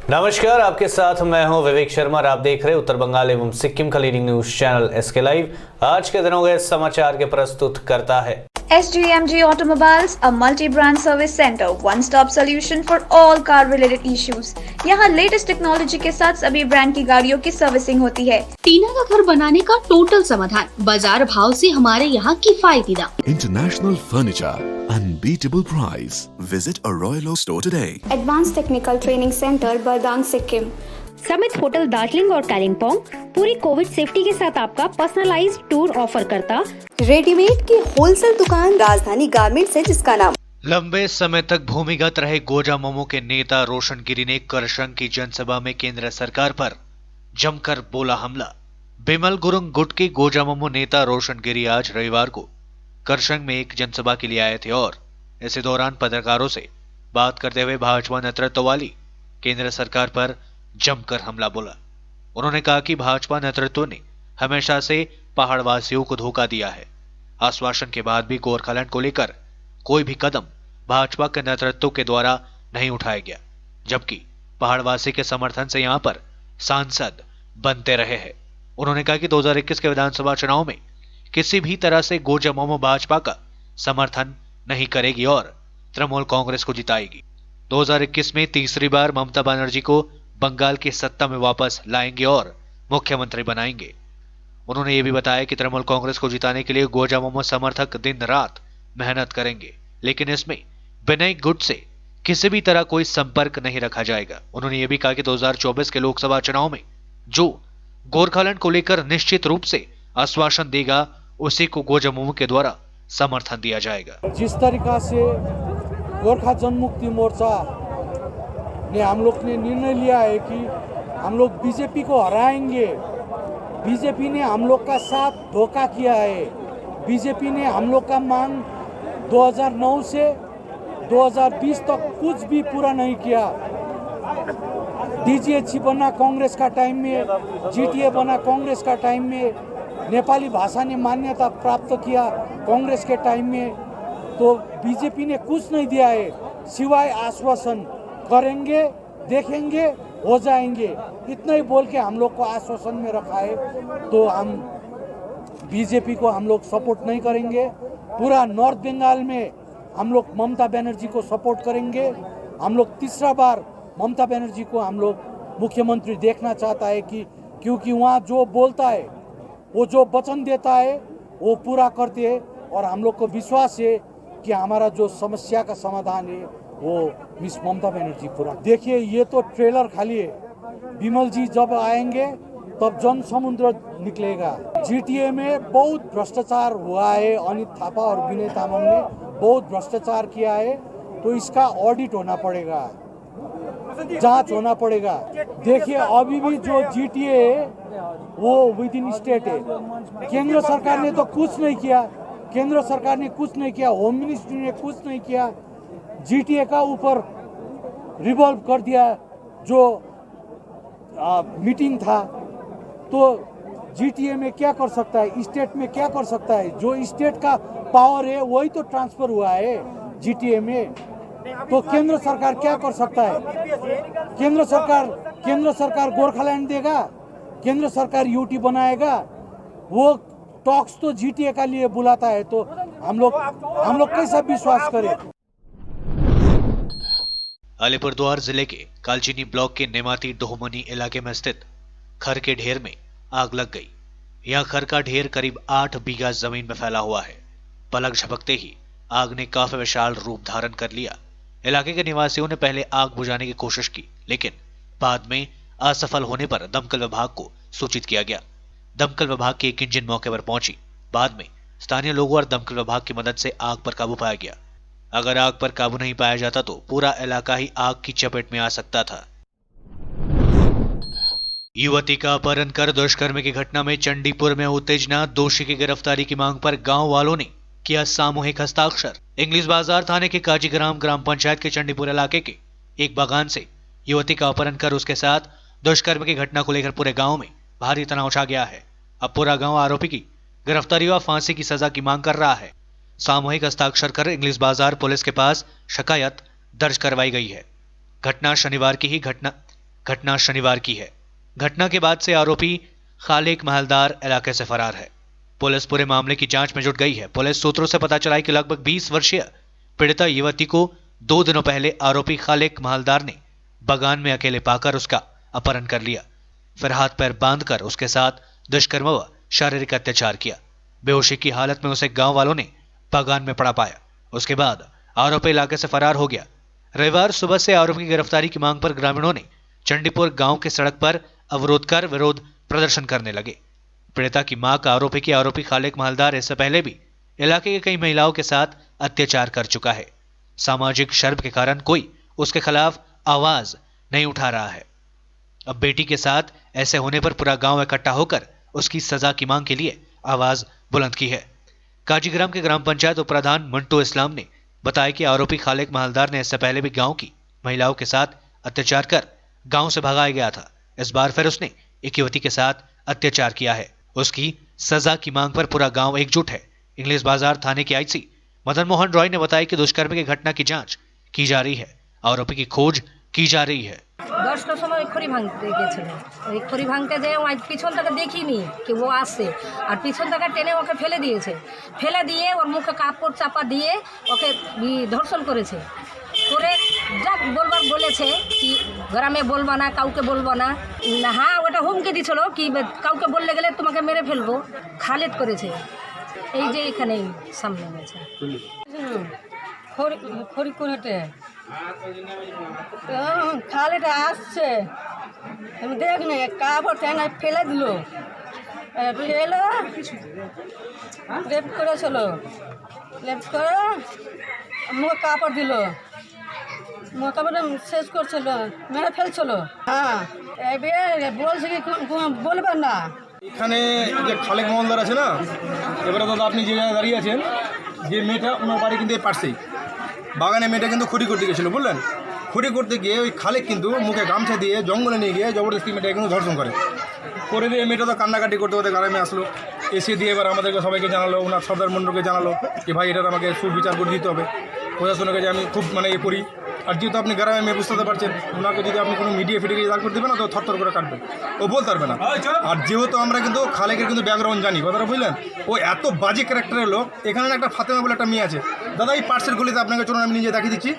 नमस्कार, आपके साथ मैं हूं विवेक शर्मा और आप देख रहे हैं उत्तर बंगाल एवं सिक्किम का leading news channel SK live. आज के दिनों के समाचार के प्रस्तुत करता है SGMG Automobiles, a multi-brand service center, one-stop solution for all car-related issues. यहाँ लेटेस्ट टेक्नोलॉजी के साथ सभी ब्रांड की गाड़ियों की सर्विसिंग होती है। टीना का घर बनाने का टोटल समाधान, बाजार भाव से हमारे यहाँ किफायती दाम। International Furniture, unbeatable price. Visit a Royal Oak store today. Advance technical training centre Bardang Sikkim. Summit hotel Darjeeling और कालिम्पोंग पूरी कोविड सेफ्टी के साथ आपका पर्सनलाइज्ड टूर ऑफर करता। रेडीमेड की होलसेल दुकान राजधानी गारमेंट्स है, जिसका नाम लंबे समय तक भूमिगत रहे गोजामुमो के नेता रोशन गिरी ने करसंग की जनसभा में केंद्र सरकार पर जमकर बोला हमला। बिमल गुरुंग गुट के गोजामुमो नेता रोशन गिरी आज रविवार को करसंग में एक जनसभा के लिए आए थे और इसी दौरान पत्रकारों से बात करते हुए भाजपा नेतृत्व वाली केंद्र सरकार पर जमकर हमला बोला। उन्होंने कहा कि भाजपा नेतृत्व ने हमेशा से पहाड़वासियों को धोखा दिया है। आश्वासन के बाद भी गोरखालैंड को लेकर कोई भी कदम भाजपा के नेतृत्व के द्वारा नहीं उठाया गया, जबकि पहाड़वासी के समर्थन से यहां पर सांसद बनते रहे हैं। उन्होंने कहा कि 2021 के विधानसभा चुनाव में किसी भी तरह से गोजामुमो भाजपा का समर्थन नहीं करेगी और तृणमूल कांग्रेस को जिताएगी। 2021 में तीसरी बार ममता बनर्जी को बंगाल की सत्ता में वापस लाएंगे और मुख्यमंत्री बनाएंगे। उन्होंने ये भी बताया कि तृणमूल कांग्रेस को जिताने के लिए गोजामुमो समर्थक दिन रात मेहनत करेंगे, लेकिन इसमें विनय गुट से किसी भी तरह कोई संपर्क नहीं रखा जाएगा। उन्होंने ये भी कहा कि 2024 के लोकसभा चुनाव में जो गोरखालैंड को लेकर निश्चित रूप से आश्वासन देगा, उसी को गोजामुमो के द्वारा समर्थन दिया जाएगा। जिस तरीका से गोरखा जनमुक्ति मोर्चा ने हम लोग ने निर्णय लिया है कि हम लोग बीजेपी को हराएंगे, बीजेपी ने हम लोग का साथ धोखा किया है। बीजेपी ने हम लोग का मांग 2009 से 2020 तक कुछ भी पूरा नहीं किया। डीजीएचसी बना कांग्रेस का टाइम में, जीटीए बना कांग्रेस का टाइम में, नेपाली भाषा ने मान्यता प्राप्त किया कांग्रेस के टाइम में, तो बीजेपी ने कुछ नहीं दिया है सिवाय आश्वासन, करेंगे, देखेंगे, हो जाएंगे, इतना ही बोल के हम लोग को आश्वासन में रखा है। तो हम बीजेपी को हम लोग सपोर्ट नहीं करेंगे। पूरा नॉर्थ बंगाल में हम लोग ममता बनर्जी को सपोर्ट करेंगे। हम लोग तीसरा बार ममता बनर्जी को हम लोग मुख्यमंत्री देखना चाहता है कि क्योंकि वहाँ जो बोलता है, वो जो वचन देता है वो पूरा करते हैं और हम लोग को विश्वास है कि हमारा जो समस्या का समाधान है वो मिस ममता बनर्जी पूरा। देखिए, ये तो ट्रेलर खाली है। बिमल जी जब आएंगे तब जन समुद्र निकलेगा। जीटीए में बहुत भ्रष्टाचार हुआ है। अनित थापा और विनय तामाङ ने बहुत भ्रष्टाचार किया है, तो इसका ऑडिट होना पड़ेगा, जांच होना पड़ेगा। देखिए, अभी भी जो जीटीए है वो विद इन स्टेट है। केंद्र सरकार ने तो कुछ नहीं किया, केंद्र सरकार ने कुछ नहीं किया, होम मिनिस्ट्री ने कुछ नहीं किया। जीटीए का ऊपर रिवॉल्व कर दिया जो मीटिंग था, तो जीटीए में क्या कर सकता है, स्टेट में क्या कर सकता है? जो स्टेट का पावर है वही तो ट्रांसफर हुआ है जीटीए में, तो केंद्र सरकार क्या कर सकता है? केंद्र सरकार गोरखालैंड देगा, केंद्र सरकार यूटी बनाएगा, वो टॉक्स तो जीटीए का लिए बुलाता है, तो हम लोग कैसा विश्वास करें? अलीपुरद्वार जिले के कालचिनी ब्लॉक के नेमाती डोहमनी इलाके में स्थित खर के ढेर में आग लग गई। यह खर का ढेर करीब 8 बीघा जमीन में फैला हुआ है। पलक झपकते ही आग ने काफी विशाल रूप धारण कर लिया। इलाके के निवासियों ने पहले आग बुझाने की कोशिश की, लेकिन बाद में असफल होने पर दमकल विभाग को सूचित किया गया। दमकल विभाग की एक इंजन मौके पर पहुंची। बाद में स्थानीय लोगों और दमकल विभाग की मदद से आग पर काबू पाया गया। अगर आग पर काबू नहीं पाया जाता तो पूरा इलाका ही आग की चपेट में आ सकता था। युवती का अपहरण कर दुष्कर्म की घटना में चंडीपुर में उत्तेजना, दोषी की गिरफ्तारी की मांग पर गांव वालों ने किया सामूहिक हस्ताक्षर। इंग्लिश बाजार थाने के काजीग्राम ग्राम पंचायत के चंडीपुर इलाके के एक बागान से युवती का अपहरण कर उसके साथ दुष्कर्म की घटना को लेकर पूरे गांव में भारी तनाव छा गया है। अब पूरा गांव आरोपी की गिरफ्तारी व फांसी की सजा की मांग कर रहा है। सामूहिक हस्ताक्षर कर इंग्लिश बाजार पुलिस के पास शिकायत दर्ज करवाई गई है। घटना शनिवार की ही घटना घटना शनिवार की है। घटना के बाद से आरोपी खालिक महलदार इलाके से फरार है। पुलिस पूरे मामले की जांच में जुट गई है। पुलिस सूत्रों से पता चला है कि लगभग 20 वर्षीय पीड़िता युवती को 2 दिनों पहले आरोपी खालिक महलदार ने बगान में अकेले पाकर उसका अपहरण कर लिया, फिर हाथ पैर बांधकर उसके साथ दुष्कर्म व शारीरिक अत्याचार किया। बेहोशी की हालत में उसे गांव वालों ने बगान में पड़ा पाया। उसके बाद आरोपी इलाके से फरार हो गया। रविवार सुबह से आरोपी की गिरफ्तारी की मांग पर ग्रामीणों ने चंडीपुर गांव की सड़क पर अवरोध कर विरोध प्रदर्शन करने लगे। पीड़िता की मां का आरोप है कि आरोपी खालिक महलदार इससे पहले भी इलाके के कई महिलाओं के साथ अत्याचार कर चुका है। सामाजिक शर्म के कारण कोई उसके खिलाफ आवाज नहीं उठा रहा है। अब बेटी के साथ ऐसे होने पर पूरा गांव इकट्ठा होकर उसकी सजा की मांग के लिए आवाज बुलंद की है। काजीग्राम के ग्राम पंचायत उप प्रधान मंटू इस्लाम ने बताया कि आरोपी खालिक महलदार ने इससे पहले भी गांव की महिलाओं के साथ अत्याचार कर गांव से भगाया गया था। इस बार फिर उसने एक युवती के साथ अत्याचार किया है। उसकी सजा की मांग पर पूरा गांव एकजुट है। इंग्लिश बाजार थाने के आईसी मदन मोहन रॉय ने बताया कि दुष्कर्म की घटना की जांच की जा रही है, आरोपी की खोज की जा रही है। 10টার সময় খড়ি ভাঙতে গেছিল। এই খড়ি ভাঙতে যেয়ে ওই পিছন থেকে দেখিনি কি ও আসছে, আর পিছন থেকে টেনে ওকে ফেলে দিয়েছে। ফেলে দিয়ে ওর মুখে কাপড় চাপা দিয়ে ওকে ধর্ষণ করেছে। করে যা বলবার বলেছে কি গ্রামে বলবা না, কাউকে বলবা না। হ্যাঁ, ওটা হুমকি দিছিল কি কাউকে বললে গেলে তোমাকে মেরে ফেলবো। খালিদ করেছে, এই যে এখানে সামনে গেছে খড়ি কোনেটে খালিদ আসছে, দেখ না কাপড় টেনে ফেলে দিল, ফেলে রেপ করেছিল, রেপ করে মুখে কাপড় দিল, মুখে কাপড় শেষ করছিল, মেরে ফেলছিল। হ্যাঁ, এবার বলছে কি বলবেন না। এখানে যে খালেক মহলদার আছে না, এবারে দাদা আপনি যে জায়গায় দাঁড়িয়ে আছেন, যে মেয়েটা ওনার বাড়ি কিন্তু এই পাশেই বাগানে মেয়েটা কিন্তু খড়ি করতে গেছিলো, বুঝলেন। খড়ি করতে গিয়ে ওই খালেক কিন্তু মুখে গামছা দিয়ে জঙ্গলে নিয়ে গিয়ে জবরদস্তি মেয়েটাকে কিন্তু ধর্ষণ করে দিয়ে মেয়েটা তো কান্নাকাটি করতে করতে গ্রামে আসলো। এসে দিয়ে এবার আমাদেরকে সবাইকে জানালো, ওনার সর্দার মণ্ডলকে জানালো যে ভাই এটার আমাকে সুবিচার করে দিতে হবে। প্রশাসনের কাছে আমি খুব ইয়ে করি। আর যেহেতু আপনি গ্রামে মেয়ে বুঝতে পারছেন, ওনাকে যদি আপনি কোনো মিডিয়া ফিডিয়ে দাঁড় করে দেবেন না তো থরথর করে কাটবে, ও বলতে পারবে না। আর যেহেতু আমরা কিন্তু খালেকের কিন্তু ব্যাকগ্রাউন্ড জানি, কথাটা বুঝলেন, ও এত বাজে ক্যারেক্টারের লোক। এখানে একটা ফাতেমা বলে একটা মেয়ে আছে দাদা, এই পার্সের গলিতে আপনাকে চলুন আমি নিজে দেখিয়ে দিচ্ছি।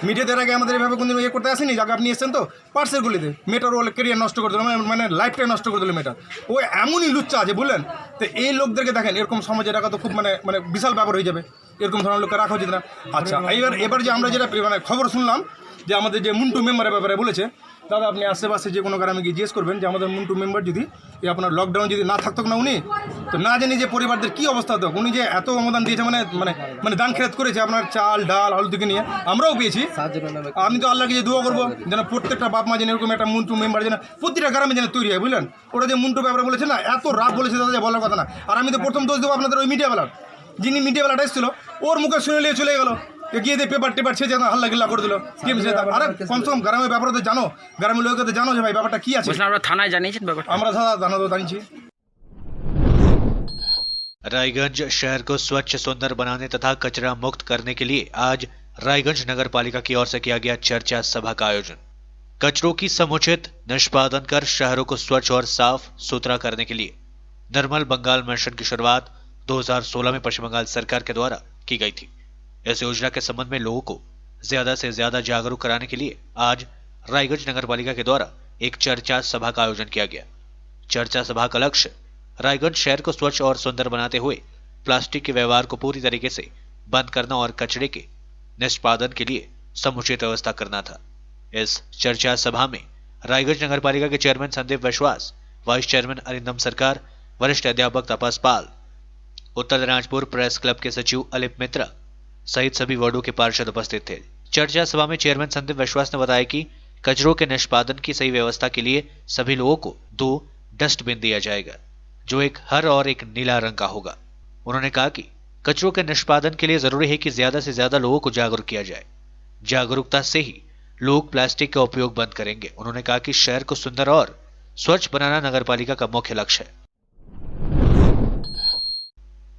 মিডিয়াদের আগে আমাদের এভাবে কোনো ইয়ে করতে আসেনি, যাকে আপনি এসেছেন তো পার্সের গলিতে মেয়েটার ওর কেরিয়ার নষ্ট করে দিল, মানে লাইফটাই নষ্ট করে দিল মেয়েটা। ও এমনই লুচ্চা আছে, বুঝলেন। তো এই লোকদেরকে দেখেন, এরকম সমাজে রাখা তো খুব মানে বিশাল ব্যাপার হয়ে যাবে। এরকম ধরনের লোককে রাখা উচিত না। আচ্ছা, এবার যে আমরা যেটা মানে খবর শুনলাম যে আমাদের যে মুন্টু মেম্বারের ব্যাপারে বলেছে, দাদা আপনি আশেপাশে যে কোনো গ্রামে গিয়ে জিজ্ঞেস করবেন যে আমাদের মুন্টু মেম্বার যদি এই আপনার লকডাউন যদি না থাকতো না, উনি তো না জানি যে পরিবারদের কী অবস্থা হতো। উনি যে এত অনুদান দিয়েছে, মানে দান খেরাত করেছে আপনার চাল ডাল আলু থেকে নিয়ে, আমরাও পেয়েছি। আমি তো আল্লাহকে যে দোয়া করবো যেন প্রত্যেকটা বাপ মা যেন এরকম একটা মুন্টু মেম্বার যেন প্রতিটা গ্রামে যেন তৈরি হয়, বুঝলেন। ওরা যে মুন্টু ব্যাপারে বলেছে না, এত রাগ বলেছে দাদা, যে বলার কথা না। আর আমি তো প্রথম দোষ দেবো আপনাদের ওই মিডিয়াওয়ালার, যিনি মিডিয়াওয়ালাটা এসেছিলো, ওর মুখে শুনে নিয়ে চলে গেলো, গিয়ে দিয়ে পেপার টেপার ছেঁচে হাল্লা গিল্লা করে দিল। আরে কমসে কম গ্রামের ব্যাপারে তো জানো, গ্রামের লোকের তো জানো যে ভাই ব্যাপারটা কি আছে। আমরা থানায় জানিয়েছেন ব্যাপারটা? আমরা থানা তো জানিয়েছি। रायगंज शहर को स्वच्छ सुंदर बनाने तथा कचरा मुक्त करने के लिए आज रायगंज नगर पालिका की ओर से किया गया चर्चा सभा का आयोजन। कचरों की समुचित निष्पादन कर शहरों को स्वच्छ और साफ सुथरा करने के लिए निर्मल बंगाल मिशन की शुरुआत 2016 में पश्चिम बंगाल सरकार के द्वारा की गई थी। इस योजना के संबंध में लोगों को ज्यादा से ज्यादा जागरूक कराने के लिए आज रायगंज नगर पालिका के द्वारा एक चर्चा सभा का आयोजन किया गया। चर्चा सभा का लक्ष्य रायगंज शहर को स्वच्छ और सुंदर बनाते हुए प्लास्टिक के व्यवहार को पूरी तरीके से बंद करना और कचरे के निष्पादन के लिए समुचित व्यवस्था करना था। इस चर्चा सभा में रायगंज नगर पालिका के चेयरमैन संदीप विश्वास, वाइस चेयरमैन अरिंदम सरकार, वरिष्ठ अध्यापक तपस पाल, उत्तर दिनाजपुर प्रेस क्लब के सचिव अलिप मित्रा सहित सभी वार्डों के पार्षद उपस्थित थे। चर्चा सभा में चेयरमैन संदीप विश्वास ने बताया कि कचरों के निष्पादन की सही व्यवस्था के लिए सभी लोगों को 2 डस्टबिन दिया जाएगा, जो एक हर और एक नीला रंग का होगा। उन्होंने कहा कि कचरों के निष्पादन के लिए जरूरी है कि ज्यादा से ज्यादा लोगों को जागरूक किया जाए। जागरूकता से ही लोग प्लास्टिक का उपयोग बंद करेंगे। उन्होंने कहा कि शहर को सुंदर और स्वच्छ बनाना नगरपालिका का मुख्य लक्ष्य है।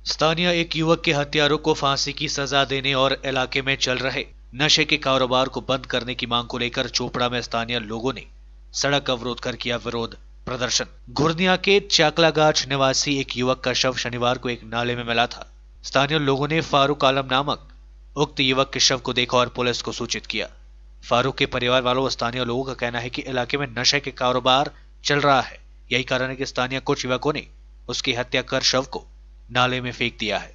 स्थानीय एक युवक के हत्यारों को फांसी की सजा देने और इलाके में चल रहे नशे के कारोबार को बंद करने की मांग को लेकर चोपड़ा में स्थानीय लोगों ने सड़क अवरोध कर किया विरोध प्रदर्शन। घुर्निया के चाकलागाछ निवासी एक युवक का शव शनिवार को एक नाले में मिला था। स्थानीय लोगों ने फारूक आलम नामक उक्त युवक के शव को देखा और पुलिस को सूचित किया। फारूक के परिवार वालों और स्थानीय लोगों का कहना है कि इलाके में नशे के कारोबार चल रहा है। यही कारण है कि स्थानीय कुछ युवकों ने उसकी हत्या कर शव को नाले में फेंक दिया है।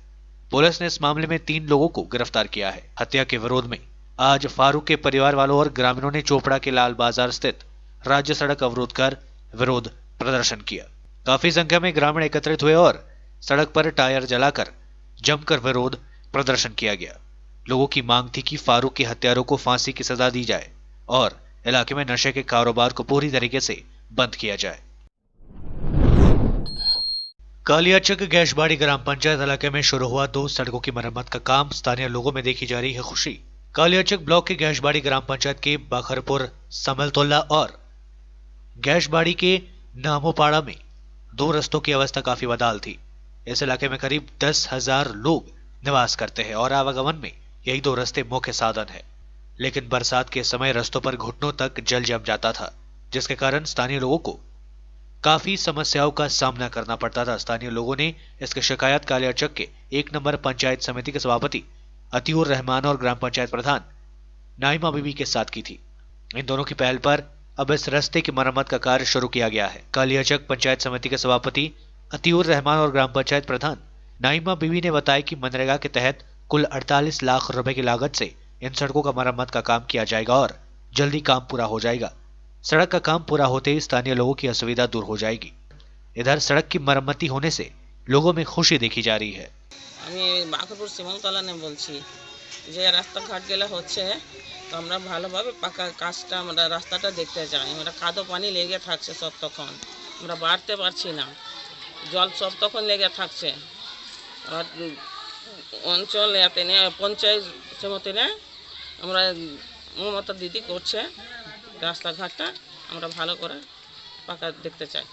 पुलिस ने इस मामले में 3 लोगों को गिरफ्तार किया है। हत्या के विरोध में आज फारूक के परिवार वालों और ग्रामीणों ने चोपड़ा के लाल बाजार स्थित राज्य सड़क अवरोध कर विरोध प्रदर्शन किया। काफी संख्या में ग्रामीण एकत्रित हुए और सड़क पर टायर जलाकर जमकर विरोध प्रदर्शन किया गया। लोगों की मांग थी कि फारूक के हत्यारों को फांसी की सजा दी जाए और इलाके में नशे के कारोबार को पूरी तरीके से बंद किया जाए। कालियाचक गैशबाड़ी ग्राम पंचायत इलाके में शुरू हुआ 2 सड़कों की मरम्मत का काम। स्थानीय लोगों में देखी जा रही है खुशी। कालियाचक ब्लॉक के गैशबाड़ी ग्राम पंचायत के बखरपुर समलतोला और गैशबाड़ी के नामोपाड़ा में 2 रस्तों की अवस्था काफी बदहाल थी। इस इलाके में करीब 10,000 लोग निवास करते हैं और आवागमन में यही 2 रास्ते मुख्य साधन है। लेकिन बरसात के समय रस्तों पर घुटनों तक जल जम जाता था, जिसके कारण स्थानीय लोगों को काफी समस्याओं का सामना करना पड़ता था। स्थानीय लोगों ने इसकी शिकायत कालियाचक के 1 नंबर पंचायत समिति के सभापति अतीउर रहमान और ग्राम पंचायत प्रधान नाइमा बीबी के साथ की थी। इन दोनों की पहल पर अब इस रास्ते की मरम्मत का कार्य शुरू किया गया है। कालियाचक पंचायत समिति के सभापति अतीउर रहमान और ग्राम पंचायत प्रधान नाइमा बीबी ने बताया कि मनरेगा के तहत कुल 48 लाख रुपए की लागत से इन सड़कों का मरम्मत का काम किया जाएगा और जल्दी काम पूरा हो जाएगा। सड़क का काम पूरा होते ही स्थानीय लोगों की असुविधा दूर हो जाएगी। इधर सड़क की मरम्मती होने से लोगों में खुशी देखी जा रही है। আমি বাঁকুড়পুর শিমলতলা নে বলছি যে রাস্তাঘাটগুলো হচ্ছে তো আমরা ভালোভাবে পাকা কাজটা আমরা রাস্তাটা দেখতে চাই। আমরা কাদো পানি লেগে থাকছে সব, তখন আমরা বাড়তে পারছি না, জল সব তখন লেগে থাকছে। আর অঞ্চল এতে পঞ্চায়েত সমিতিতে আমরা মমতা দিদি করছে রাস্তাঘাটটা আমরা ভালো করে পাকা দেখতে চাই।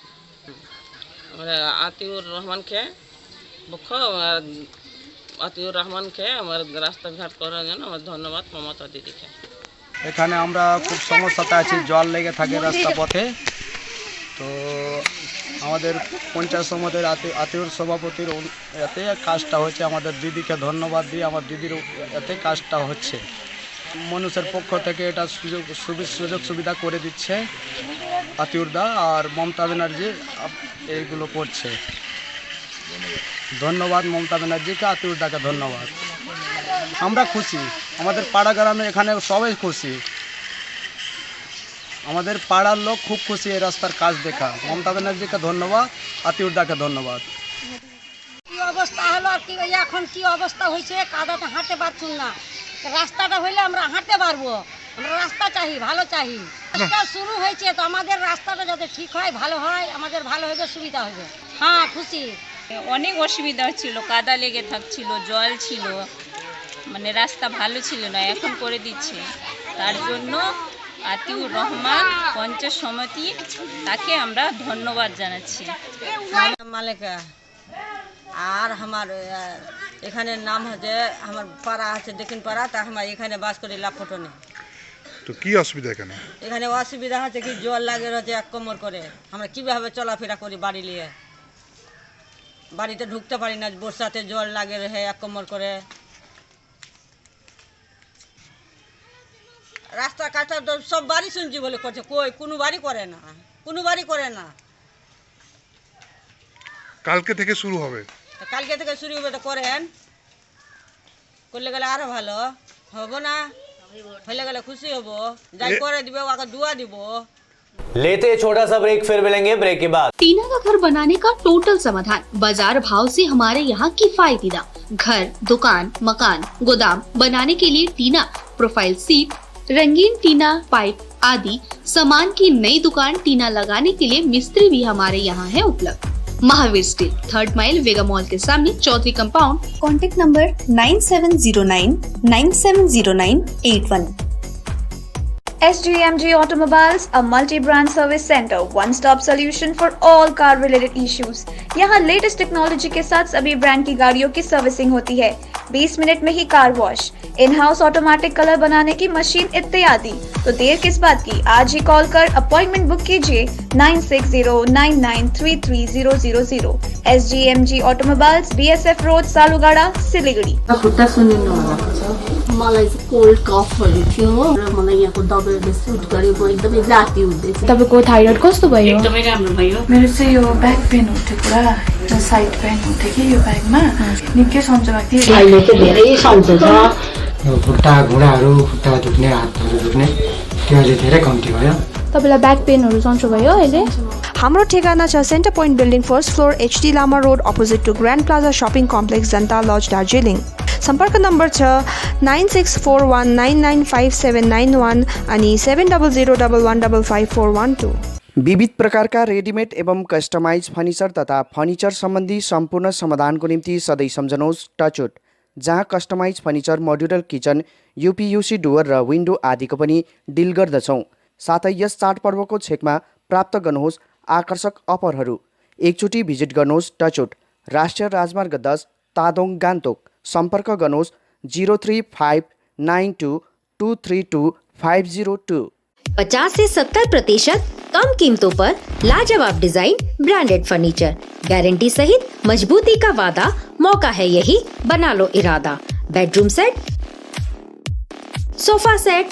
আমরা আতিউর রহমানকে মুখ্য আতিউর রহমানকে আমার রাস্তাঘাট করার জন্য আমার ধন্যবাদ মমতা দিদিকে। এখানে আমরা খুব সমস্যাতে আছি, জল লেগে থাকে রাস্তা পথে। তো আমাদের পঞ্চায়েত সমিতির আতিউর সভাপতির এতে কাজটা হচ্ছে, আমাদের দিদিকে ধন্যবাদ দিই, আমার দিদির এতে কাজটা হচ্ছে। মানুষের পক্ষ থেকে এটা সুযোগ সুবিধা করে দিচ্ছে আতিউরদা আর মমতা ব্যানার্জি এইগুলো করছে। ধন্যবাদ মমতা ব্যানার্জিকে, আতিউরদাকে ধন্যবাদ। আমরা খুশি, আমাদের পাড়া গ্রামে এখানে সবাই খুশি, আমাদের পাড়ার লোক খুব খুশি এই রাস্তার কাজ দেখা। মমতা ব্যানার্জিকে ধন্যবাদ, আতিউরদাকে ধন্যবাদ। কি অবস্থা হলো কি এখন কি অবস্থা হয়েছে, কাদাতে হাঁটতে পারছুন না। রাস্তাটা হইলে আমরা হাঁটতে পারবো, আমরা রাস্তা চাই, ভালো চাই। কাজটা শুরু হয়েছে তো আমাদের রাস্তাটা যাতে ঠিক হয়, ভালো হয়, আমাদের ভালো হবে, সুবিধা হবে। হ্যাঁ খুশি। অনেক অসুবিধা হচ্ছিল, কাদা লেগে থাকছিল, জল ছিল, মানে রাস্তা ভালো ছিল না, এখন করে দিচ্ছে। তার জন্য আতিউর রহমান পঞ্চায়েত সমিতি তাকে আমরা ধন্যবাদ জানাচ্ছি। মালিকা আর আমার এখানে নাম হচ্ছে আমার পাড়া আছে দক্ষিণ পাড়া, তা আমার এখানে বাস করি লাফটনে। তো কি অসুবিধা এখানে? এখানে অসুবিধা হচ্ছে কি জল লাগে রয়েছে 1 কোমর করে, আমরা কিভাবে চলাফেরা করি বাড়ি নিয়ে, বাড়িতে ঢুকতে পারি না, বর্ষাতে জল লাগে রয়ে 1 কোমর করে। রাস্তা কাটা তো সব বাড়ি শুনছি বলে করছে, কই কোনো বাড়ি করে না, কোনো বাড়ি করে না। কালকে থেকে শুরু হবে? কালকে থেকে শুরু হবে তো করেন, করলে গেলে আরো ভালো হবো না, হলে গেলে খুশি হবো, যাই করে দিবে ওকে দুয়া দিব। लेते हैं छोटा सा ब्रेक, फिर मिलेंगे ब्रेक के बाद। टीना का घर बनाने का टोटल समाधान बाजार भाव से हमारे यहाँ किफायती दाम। घर, दुकान, मकान, गोदाम बनाने के लिए टीना, प्रोफाइल सीट, रंगीन टीना, पाइप आदि सामान की नई दुकान टीना लगाने के लिए मिस्त्री भी हमारे यहाँ है उपलब्ध। Mahavir steel, 3rd mile Vega mall के सामने, Chaudhary compound. Contact number 9709 970981। SGMG Automobiles, a multi-brand service center, one-stop solution for all car-related issues. यहाँ लेटेस्ट टेक्नोलॉजी के साथ सभी ब्रांड की गाड़ियों की सर्विसिंग होती है। 20 मिनट में ही car wash, in house automatic colour बनाने की मशीन इत्यादि। तो देर किस बात की, आज ही कॉल कर अपॉइंटमेंट बुक कीजिए 9609933000। SGMG automobiles, BSF road, Salugara, Siliguri. मलाई चाहिँ कोल्ड कफहरू थियो र मलाई यहाँको दबाईले सुट गर्यो, म एकदमै जाती हुँदैछ। तपाईँको थाइरोइड कस्तो भयो? एकदमै राम्रो भयो। मेरो चाहिँ यो ब्याक पेन हुन्थ्यो पुरा, साइड पेन हुन्थ्यो कि यो ब्याकमा, निकै सन्चो भएको थियो। अहिले चाहिँ धेरै सन्चो छ। खुट्टा घुँडाहरू, खुट्टा दुख्ने, हातहरू दुख्ने त्यो अहिले धेरै कम्ती भयो। तपाईँलाई ब्याक पेनहरू सन्चो भयो अहिले? हाम्रो ठेगाना छ centre point building, first floor, HD Lama road, opposite to grand plaza shopping complex, Janata lodge, Darjeeling. सम्पर्क नम्बर छ 9641995791 अनि 7001155412। विविध प्रकारका रेडिमेड एवं कस्टमाइज फर्निचर तथा फर्निचर सम्बन्धी सम्पूर्ण समाधानको निम्ति सधैँ सम्झनुहोस् टचवुड, जहाँ customise furniture, modular kitchen, UPVC door र विन्डो आदिको पनि डिल गर्दछौँ। साथै यस चाडपर्वको छेकमा प्राप्त गर्नुहोस् आकर्षक अफरहरू। एकचोटि भिजिट गर्नुहोस् टचवुड, राष्ट्रिय राजमार्ग 10, तादोङ, गान्तोक। सम्पर्क गर्नुहोस् 035922322502। 50 से 70% कम कीमतों पर लाजवाब डिजाइन, ब्रांडेड फर्नीचर, गारंटी सहित मजबूती का वादा। मौका है यही, बना लो इरादा। Bedroom set, sofa set,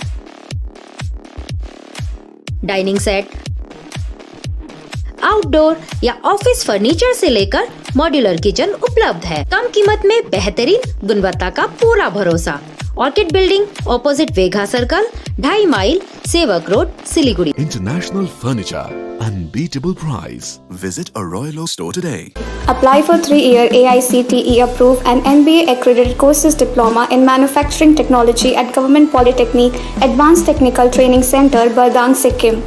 dining set, outdoor या ऑफिस फर्नीचर से लेकर मॉड्यूलर किचन उपलब्ध है। कम कीमत में बेहतरीन गुणवत्ता का पूरा भरोसा। Orchid building, opposite Vega circle, 2.5 mile, Sevoke road, Siliguri. International Furniture, unbeatable price. Visit a Royal Oak store today. Apply for 3-year AICTE approved and NBA accredited courses diploma in manufacturing technology at Government Polytechnic Advanced Technical Training Center, Bardang, Sikkim.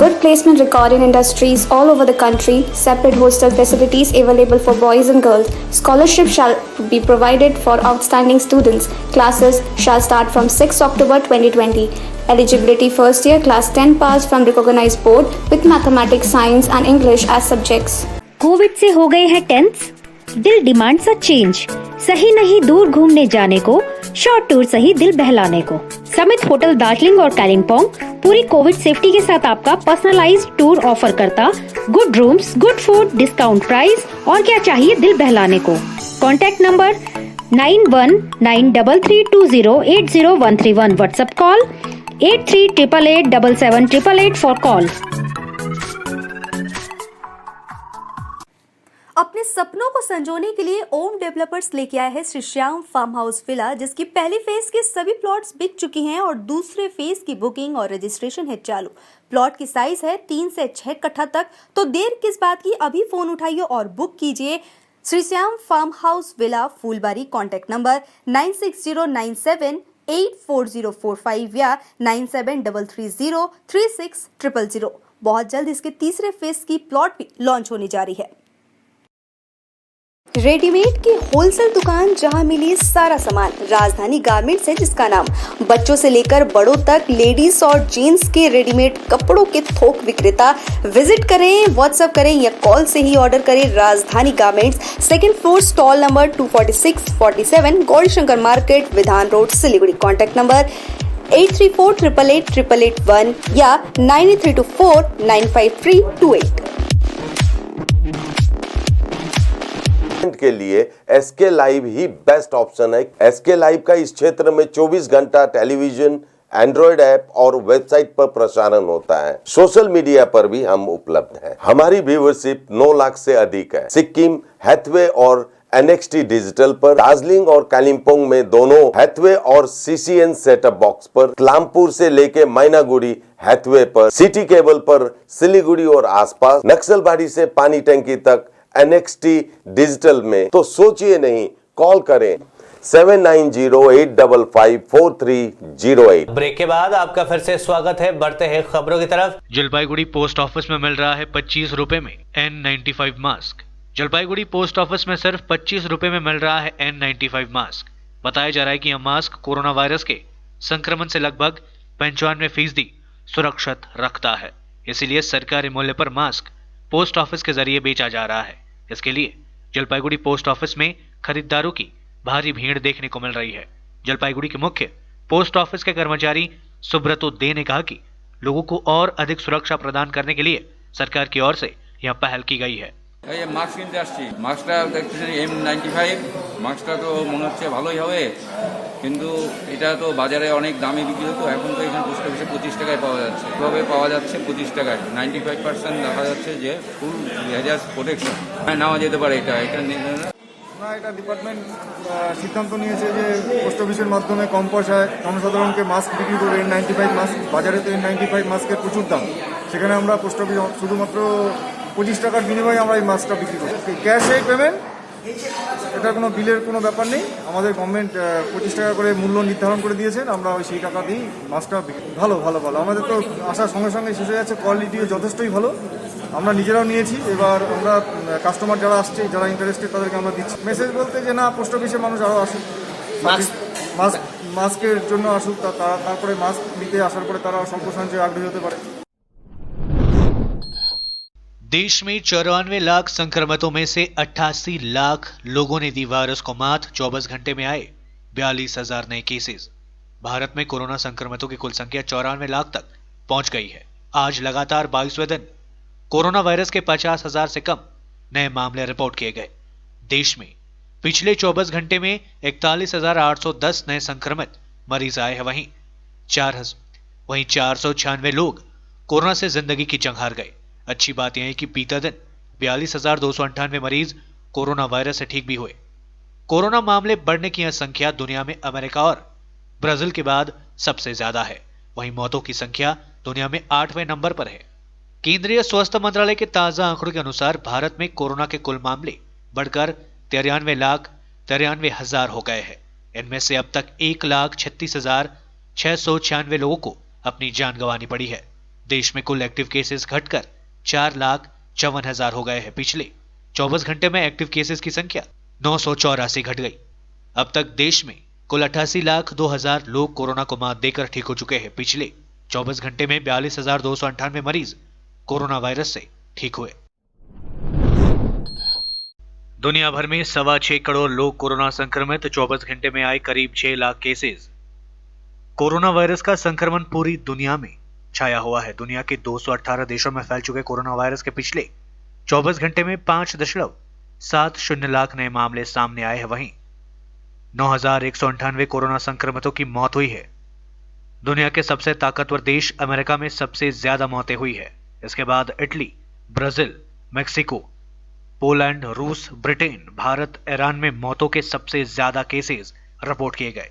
Good placement record in industries all over the country. Separate hostel facilities available for boys and girls. Scholarship shall be provided for outstanding students. Classes shall start from 6 October 2020. Eligibility first year class 10 pass from recognized board with mathematics, science and English as subjects. Covid से हो गए हैं tense, दिल demand सा change. सही नहीं दूर घूमने जाने को, शॉर्ट टूर सही दिल बहलाने को। समित होटल दार्जिलिंग और कालिम्पोंग पूरी कोविड सेफ्टी के साथ आपका पर्सनलाइज्ड टूर ऑफर करता। Good rooms, good food, discount price और क्या चाहिए दिल बहलाने को। Contact number 919332080131। WhatsApp call 8388877888 for call. अपने सपनों को संजोने के लिए ओम डेवलपर्स लेके आया है Shri Shyam farm house villa, जिसकी पहली फेज के सभी प्लॉट्स बिक चुकी हैं और दूसरे फेज की बुकिंग और रजिस्ट्रेशन है चालू। प्लॉट की साइज है 3 से 6 कट्ठा तक। तो देर किस बात की, अभी फोन उठाइए और बुक कीजिए Shri Shyam farm house villa, Phulbari. Contact number 9609784045 या 9733036000। बहुत जल्द इसके तीसरे फेज की प्लॉट भी लॉन्च होने जा रही है। रेडीमेड की होलसेल दुकान जहां मिली सारा सामान, राजधानी गारमेंट्स है जिसका नाम। बच्चों से लेकर बड़ों तक लेडीज और जेंट्स के रेडीमेड कपड़ों के थोक विक्रेता। विजिट करें, व्हाट्सएप करें या कॉल से ही ऑर्डर करें। राजधानी garments, 2nd floor, stall number 246-47, Gaurishankar market, विधान रोड, सिलीगुड़ी। कॉन्टैक्ट नंबर 8348888881 या 9324953228। के लिए SK लाइव ही बेस्ट ऑप्शन है। SK लाइव का इस क्षेत्र में 24 घंटा टेलीविजन, एंड्रॉइड ऐप और वेबसाइट पर प्रसारण होता है। सोशल मीडिया पर भी हम उपलब्ध हैं। हमारी व्यूअरशिप 9 लाख से अधिक है। सिक्किम, हैथवे और NXT डिजिटल पर, दार्जिलिंग और कालिम्पोंग में दोनों हैथवे और CCN सेटअप बॉक्स पर, कलामपुर से लेके मैनागुड़ी हैथवे पर, सिटी केबल पर, सिलीगुड़ी और आसपास, नक्सलबाड़ी से पानी टंकी तक NXT डिजिटल में। तो सोचिए नहीं, कॉल करें 7908554308। ब्रेक के बाद आपका फिर से स्वागत है। बढ़ते हैं खबरों की तरफ। जलपाईगुड़ी पोस्ट ऑफिस में मिल रहा है 25 रुपए में N95 mask. Jalpaiguri post office में सिर्फ 25 रुपए में मिल रहा है N95 मास्क। बताया जा रहा है कि यह मास्क कोरोना वायरस के संक्रमण से लगभग 95% सुरक्षित रखता है। इसीलिए सरकारी मूल्य पर मास्क पोस्ट ऑफिस के जरिए बेचा जा रहा है। इसके लिए जलपाईगुड़ी पोस्ट ऑफिस में खरीदारों की भारी भीड़ देखने को मिल रही है। जलपाईगुड़ी के मुख्य पोस्ट ऑफिस के कर्मचारी सुब्रतो दे ने कहा कि लोगों को और अधिक सुरक्षा प्रदान करने के लिए सरकार की ओर से यह पहल की गई है। এই মাস্ক কিনতে আসছি, মাস্কটা দেখতেছি M95, মাস্কটা তো মনে হচ্ছে ভালোই হবে, কিন্তু এটা তো বাজারে অনেক দামে বিক্রি হতো, এখন তো এখানে পোস্ট অফিসে 25 টাকায় পাওয়া যাচ্ছে। এভাবে পাওয়া যাচ্ছে 25 টাকায়, 95% দেখা যাচ্ছে যে ফুল হ্যাজার্ড প্রোটেকশন নেওয়া যেতে পারে। এটা এটা ডিপার্টমেন্ট সিদ্ধান্ত নিয়েছে যে পোস্ট অফিসের মাধ্যমে কম পয়সায় জনসাধারণকে মাস্ক বিক্রি করে N95 মাস্ক, বাজারে তো N95 মাস্কের প্রচুর দাম, সেখানে আমরা পোস্ট অফিস শুধুমাত্র 25 টাকার বিনিময়ে আমরা এই মাস্কটা বিক্রি করি। ক্যাশে পেমেন্ট, এটা কোনো বিলের কোনো ব্যাপার নেই। আমাদের গভর্নমেন্ট 25 টাকা করে মূল্য নির্ধারণ করে দিয়েছেন, আমরা ওই সেই টাকা দিয়েই মাস্কটা ভালো। আমাদের তো আসার সঙ্গে সঙ্গে শেষ হয়ে যাচ্ছে, কোয়ালিটিও যথেষ্টই ভালো। আমরা নিজেরাও নিয়েছি, এবার আমরা কাস্টমার যারা আসছে, যারা ইন্টারেস্টেড তাদেরকে আমরা দিচ্ছি। মেসেজ বলতে যে না, পোস্ট অফিসের মানুষ আরও আসুক, মাস্কের জন্য আসুক, তারপরে মাস্ক নিতে আসার পরে তারা স্বল্প সঞ্চয়ে আগ্রহী হতে পারে। देश में 94 लाख संक्रमितों में से 88 लाख लोगों ने दी वायरस को मात। 24 घंटे में आए 42,000 नए केसेस। भारत में कोरोना संक्रमितों की कुल संख्या 94 लाख तक पहुंच गई है। आज लगातार 22वें दिन कोरोना वायरस के 50,000 से कम नए मामले रिपोर्ट किए गए। देश में पिछले 24 घंटे में 41,810 नए संक्रमित मरीज आए हैं। वहीं 496 लोग कोरोना से जिंदगी की जंग हार गए। अच्छी बात यह है कि बीता दिन 42,298 मरीज कोरोना वायरस से ठीक भी हुए। कोरोना मामले बढ़ने की यह संख्या दुनिया में अमेरिका और ब्राजील के बाद सबसे ज्यादा है। वहीं मौतों की संख्या दुनिया में 8वें नंबर पर है। केंद्रीय स्वास्थ्य मंत्रालय के ताजा आंकड़ों के अनुसार भारत में कोरोना के कुल मामले बढ़कर 93,93,000 हो गए हैं। इनमें से अब तक 1,36,696 लोगों को अपनी जान गंवानी पड़ी है। देश में कुल एक्टिव केसेस घटकर 4,54,000 हो गए हैं। पिछले 24 घंटे में एक्टिव केसेस की संख्या 984 घट गई। अब तक देश में कुल 88,02,000 लोग कोरोना को मात देकर ठीक हो चुके हैं। पिछले 24 घंटे में 42,298 मरीज कोरोना वायरस से ठीक हुए। दुनिया भर में 6.25 करोड़ लोग कोरोना संक्रमित। 24 घंटे में आए करीब 6 लाख केसेस। कोरोना वायरस का संक्रमण पूरी दुनिया में छाया हुआ है। दुनिया के 218 देशों में फैल चुके कोरोना वायरस के पिछले 24 घंटे में 5.70 लाख नए मामले सामने आए हैं। वहीं 9,198 कोरोना संक्रमितों की मौत हुई है। दुनिया के सबसे ताकतवर देश अमेरिका में सबसे ज्यादा मौतें हुई है। इसके बाद इटली, ब्राजील, मेक्सिको, पोलैंड, रूस, ब्रिटेन, भारत, ईरान में मौतों के सबसे ज्यादा केसेस रिपोर्ट किए गए।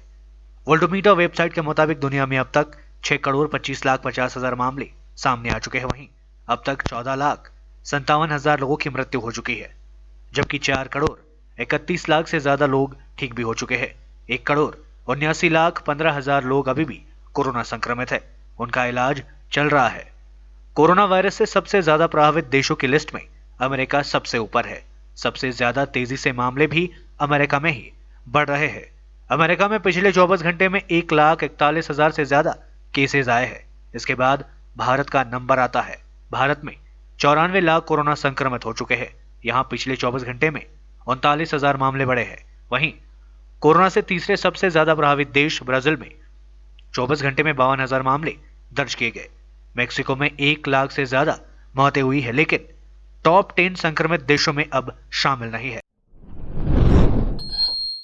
वर्ल्डोमीटर वेबसाइट के मुताबिक दुनिया में अब तक 6,25,50,000 मामले सामने आ चुके हैं। वहीं अब तक 14,57,000 लोगों की मृत्यु हो चुकी है, जबकि 4,31,00,000 से ज्यादा लोग ठीक भी हो चुके हैं। 1,79,15,000 लोग अभी भी कोरोना संक्रमित है, उनका इलाज चल रहा है। कोरोना वायरस से सबसे ज्यादा प्रभावित देशों की लिस्ट में अमेरिका सबसे ऊपर है। सबसे ज्यादा तेजी से मामले भी अमेरिका में ही बढ़ रहे हैं। अमेरिका में पिछले 24 घंटे में 1,41,000 से ज्यादा केसेस आए हैं। इसके बाद भारत का नंबर आता है। भारत में 94 लाख कोरोना संक्रमित हो चुके हैं। यहां पिछले 24 घंटे में 39,000 मामले बढ़े हैं। वहीं कोरोना से तीसरे सबसे ज्यादा प्रभावित देश ब्राजील में 24 घंटे में 52,000 मामले दर्ज किए गए। मेक्सिको में 1 लाख से ज्यादा मौतें हुई है, लेकिन टॉप 10 संक्रमित देशों में अब शामिल नहीं है।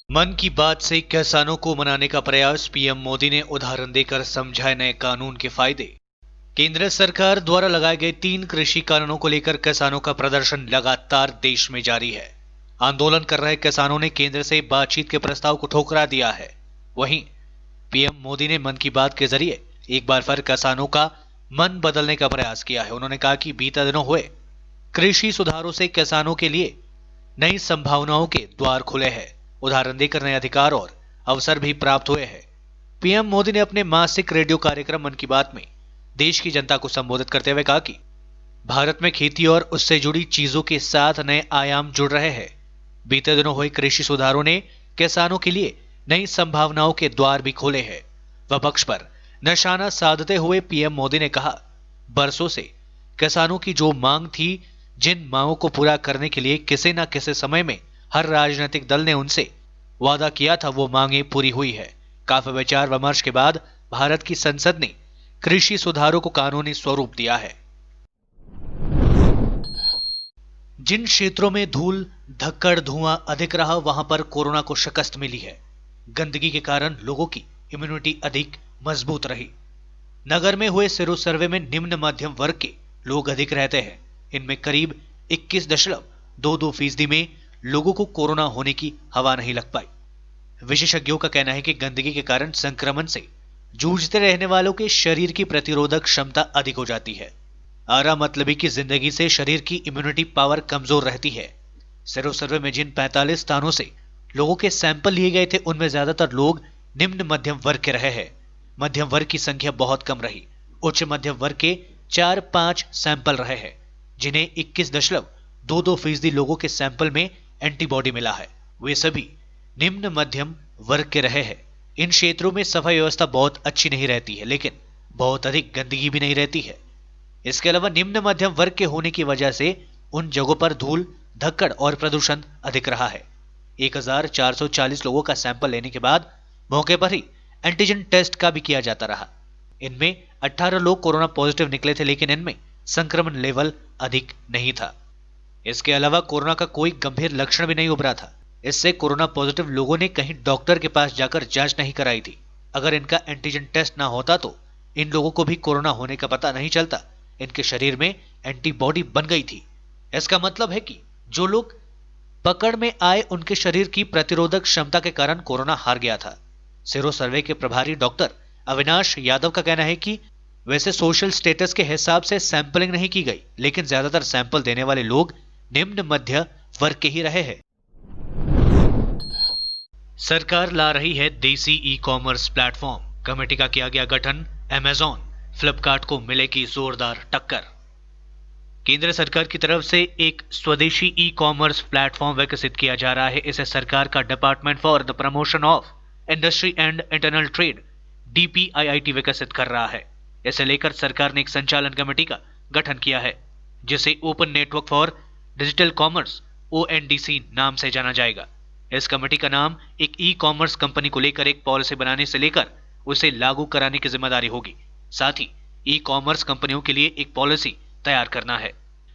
मन की बात से किसानों को मनाने का प्रयास। पीएम मोदी ने उदाहरण देकर समझाए नए कानून के फायदे। केंद्र सरकार द्वारा लगाए गए 3 कृषि कानूनों को लेकर किसानों का प्रदर्शन लगातार देश में जारी है। आंदोलन कर रहे किसानों ने केंद्र से बातचीत के प्रस्ताव को ठुकरा दिया है। वहीं पीएम मोदी ने मन की बात के जरिए एक बार फिर किसानों का मन बदलने का प्रयास किया है। उन्होंने कहा कि बीते दिनों हुए कृषि सुधारों से किसानों के लिए नई संभावनाओं के द्वार खुले हैं। उदाहरण देकर नए अधिकार और अवसर भी प्राप्त हुए हैं। पीएम मोदी ने अपने मासिक रेडियो कार्यक्रम मन की बात में देश की जनता को संबोधित करते हुए कहा कि भारत में खेती और उससे जुड़ी चीजों के साथ नए आयाम जुड़ रहे हैं। बीते दिनों हुए कृषि सुधारों ने किसानों के लिए नई संभावनाओं के द्वार भी खोले हैं। विपक्ष पर निशाना साधते हुए पीएम मोदी ने कहा, बरसों से किसानों की जो मांग थी, जिन मांगों को पूरा करने के लिए किसी न किसी समय में हर राजनीतिक दल ने उनसे वादा किया था वो मांगे पूरी हुई है। काफी विचार विमर्श के बाद भारत की संसद ने कृषि सुधारों को कानूनी स्वरूप दिया है। जिन क्षेत्रों में धूल, धक्कड़, धुआं अधिक रहा वहां पर कोरोना को शिकस्त मिली है। गंदगी के कारण लोगों की इम्यूनिटी अधिक मजबूत रही। नगर में हुए सिरो सर्वे में निम्न मध्यम वर्ग के लोग अधिक रहते हैं। इनमें करीब 21.22% में लोगों को कोरोना होने की हवा नहीं लग पाई। विशेषज्ञों का कहना है कि गंदगी के कारण संक्रमण से जूझते रहने वालों के शरीर की प्रतिरोधक क्षमता अधिक हो जाती है। आरा मतलबी की जिंदगी से शरीर की इम्यूनिटी पावर कमजोर रहती है। सिरो सर्वे में जिन 45 स्थानों से लोगों के सैंपल लिए गए थे उनमें ज्यादातर लोग निम्न मध्यम वर्ग के रहे हैं। मध्यम वर्ग की संख्या बहुत कम रही। उच्च मध्यम वर्ग के 4-5 सैंपल रहे हैं, जिन्हें 21.22% लोगों के सैंपल में एंटीबॉडी मिला है। वे सभी निम्न मध्यम वर्ग के रहे हैं। इन क्षेत्रों में सफाई व्यवस्था बहुत अच्छी नहीं रहती है, लेकिन बहुत अधिक गंदगी भी नहीं रहती है। इसके अलावा निम्न मध्यम वर्ग के होने की वजह से उन जगहों पर धूल, धक्कड़ और प्रदूषण अधिक रहा है। 1440 लोगों का सैंपल लेने के बाद मौके पर ही एंटीजन टेस्ट का भी किया जाता रहा। इनमें 18 लोग कोरोना पॉजिटिव निकले थे, लेकिन इनमें संक्रमण लेवल अधिक नहीं था। इसके अलावा कोरोना का कोई गंभीर लक्षण भी नहीं उभरा था। इससे कोरोना पॉजिटिव लोगों ने कहीं डॉक्टर के पास जाकर जांच नहीं कराई थी। अगर इनका एंटीजन टेस्ट ना होता तो इन लोगों को भी कोरोना होने का पता नहीं चलता। इनके शरीर में एंटीबॉडी बन गई थी। इसका मतलब है कि जो लोग पकड़ में आए उनके शरीर की प्रतिरोधक क्षमता के कारण कोरोना हार गया था। सिरो सर्वे के प्रभारी डॉक्टर अविनाश यादव का कहना है कि वैसे सोशल स्टेटस के हिसाब से सैंपलिंग नहीं की गई, लेकिन ज्यादातर सैंपल देने वाले लोग निम्न मध्य वर्ग के ही रहे हैं। सरकार ला रही है देसी ई-कॉमर्स प्लेटफॉर्म। कमेटी का किया गया गठन। अमेज़न, फ्लिपकार्ट को मिलेगी जोरदार टक्कर। केंद्र सरकार की तरफ से एक स्वदेशी ई-कॉमर्स प्लेटफॉर्म विकसित किया जा रहा है। इसे सरकार का department for the promotion of industry and internal trade DPIIT विकसित कर रहा है। इसे लेकर सरकार ने एक संचालन कमेटी का गठन किया है, जिसे open network for digital commerce ONDC नाम से जाना जाएगा। इस कमेटी का नाम एक ई-कॉमर्स कंपनी को लेकर एक पॉलिसी बनाने से लेकर उसे लागू कराने की जिम्मेदारी होगी। साथ ही ई-कॉमर्स कंपनियों के लिए एक पॉलिसी तैयार करना है।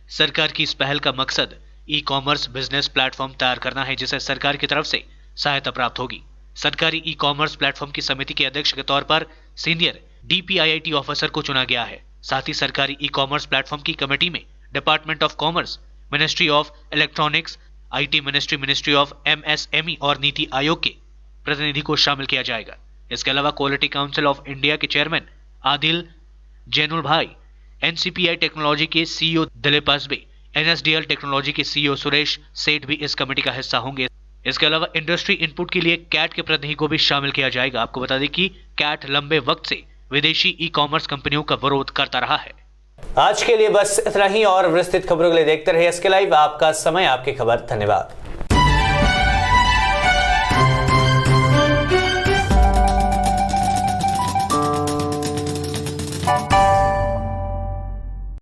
सरकार की इस पहल का मकसद ई-कॉमर्स बिजनेस प्लेटफॉर्म तैयार करना है, जिसे सरकार की तरफ से सहायता प्राप्त होगी। सरकारी ई-कॉमर्स प्लेटफॉर्म की समिति के अध्यक्ष के तौर पर सीनियर DPIIT ऑफिसर को चुना गया है। साथ ही सरकारी ई-कॉमर्स प्लेटफॉर्म की कमेटी में department of commerce, ministry of electronics, IT ministry, ministry of MSME और नीति आयोग के प्रतिनिधि को शामिल किया जाएगा। इसके अलावा क्वालिटी काउंसिल ऑफ इंडिया के चेयरमैन आदिल जैनुल भाई, NCPI टेक्नोलॉजी के CEO दिलीप आसबे, NSDL टेक्नोलॉजी के CEO सुरेश सेठ भी इस कमेटी का हिस्सा होंगे। इसके अलावा इंडस्ट्री इनपुट के लिए कैट के प्रतिनिधि को भी शामिल किया जाएगा। आपको बता दें कि कैट लंबे वक्त से विदेशी ई-कॉमर्स कंपनियों का विरोध करता रहा है। आज के लिए बस इतना ही और विस्तृत खबरों के लिए देखते रहिए SK लाइव। आपका समय, आपकी खबर। धन्यवाद।